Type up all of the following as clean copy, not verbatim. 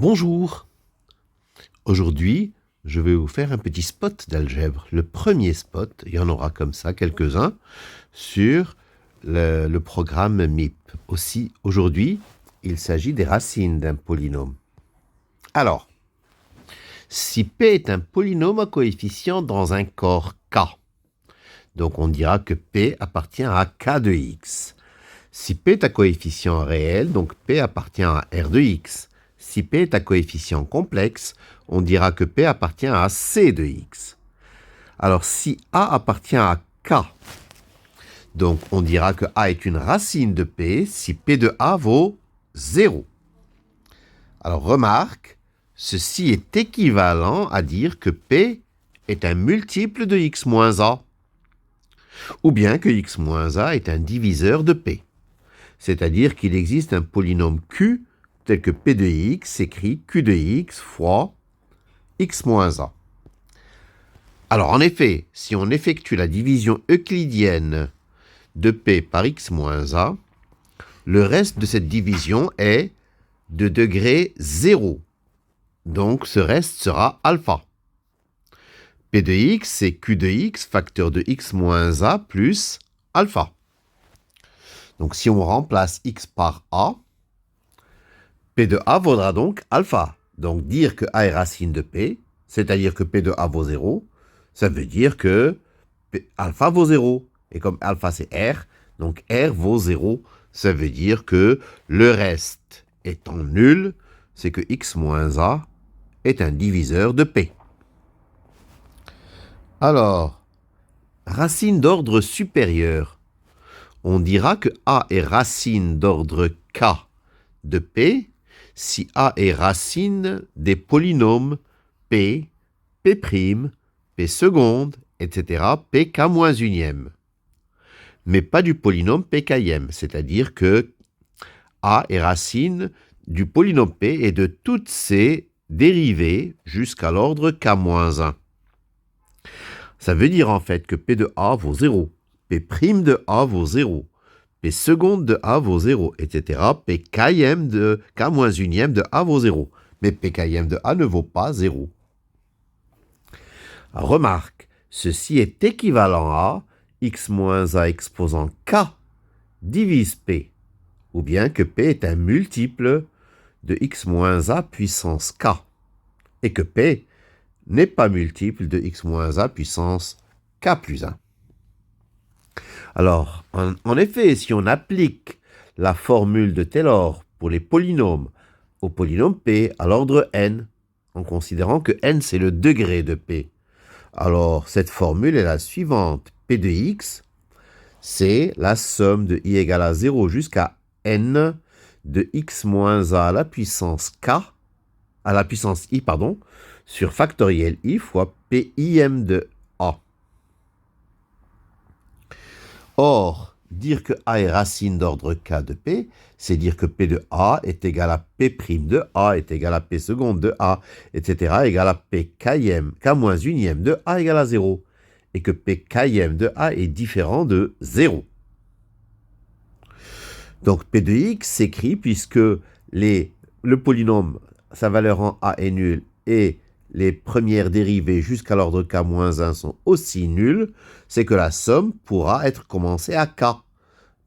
Bonjour. Aujourd'hui, je vais vous faire un petit spot d'algèbre. Le premier spot, il y en aura comme ça quelques-uns, sur le programme MIP. Aussi, aujourd'hui, il s'agit des racines d'un polynôme. Alors, si P est un polynôme à coefficient dans un corps K, donc on dira que P appartient à K de X. Si P est à coefficient réel, donc P appartient à R de X. Si P est à coefficient complexe, on dira que P appartient à C de X. Alors si A appartient à K, donc on dira que A est une racine de P si P de A vaut 0. Alors remarque, ceci est équivalent à dire que P est un multiple de X moins A, ou bien que X moins A est un diviseur de P. C'est-à-dire qu'il existe un polynôme Q tel que P de X s'écrit Q de X fois X moins A. Alors en effet, si on effectue la division euclidienne de P par X moins A, le reste de cette division est de degré 0. Donc ce reste sera alpha. P de X, c'est Q de X, facteur de X moins A plus alpha. Donc si on remplace X par A, P de A vaudra donc alpha. Donc dire que A est racine de P, c'est-à-dire que P de A vaut 0, ça veut dire que alpha vaut 0. Et comme alpha c'est R, donc R vaut 0, ça veut dire que le reste étant nul, c'est que X moins A est un diviseur de P. Alors, racine d'ordre supérieur. On dira que A est racine d'ordre K de P si A est racine des polynômes P, P', P seconde, etc., Pk moins unième. Mais pas du polynôme Pkm, c'est-à-dire que A est racine du polynôme P et de toutes ses dérivées jusqu'à l'ordre K-1. Ça veut dire en fait que P de A vaut 0, P' de A vaut 0, P seconde de A vaut 0, etc. Pkm de K-1 de A vaut 0. Mais Pkm de A ne vaut pas 0. Remarque, ceci est équivalent à X moins A exposant K divise P, ou bien que P est un multiple de X moins A puissance K, et que P n'est pas multiple de X moins A puissance K plus 1. Alors, en effet, si on applique la formule de Taylor pour les polynômes au polynôme P à l'ordre n, en considérant que n c'est le degré de P, alors cette formule est la suivante. P de x, c'est la somme de i égale à 0 jusqu'à n de x moins a à la puissance k, à la puissance i, sur factoriel i fois pim de a. Or, dire que A est racine d'ordre K de P, c'est dire que P de A est égal à P' de A est égal à P seconde de A, etc. égal à P Km, K moins unième de A égale à 0. Et que P Km de A est différent de 0. Donc P de X s'écrit puisque le polynôme, sa valeur en A est nulle et les premières dérivées jusqu'à l'ordre K-1 sont aussi nulles, c'est que la somme pourra être commencée à K.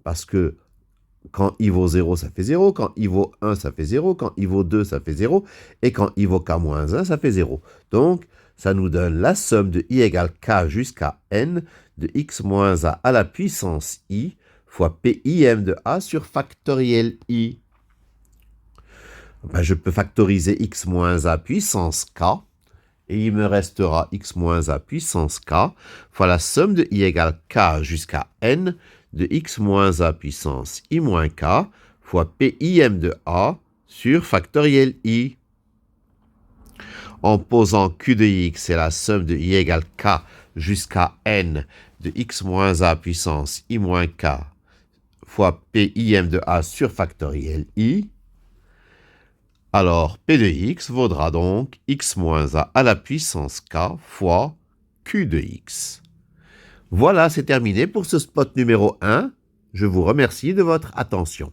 Parce que quand i vaut 0, ça fait 0, quand i vaut 1, ça fait 0, quand i vaut 2, ça fait 0, et quand i vaut K-1, ça fait 0. Donc, ça nous donne la somme de i égale K jusqu'à n de x moins a à la puissance i fois pim de a sur factoriel i. Je peux factoriser x moins a puissance k, et il me restera x moins a puissance k fois la somme de i égale k jusqu'à n de x moins a puissance i moins k fois pim de a sur factoriel i. En posant q de x, c'est la somme de i égale k jusqu'à n de x moins a puissance i moins k fois pim de a sur factoriel i. Alors, P de x vaudra donc x moins a à la puissance k fois q de x. Voilà, c'est terminé pour ce spot numéro 1. Je vous remercie de votre attention.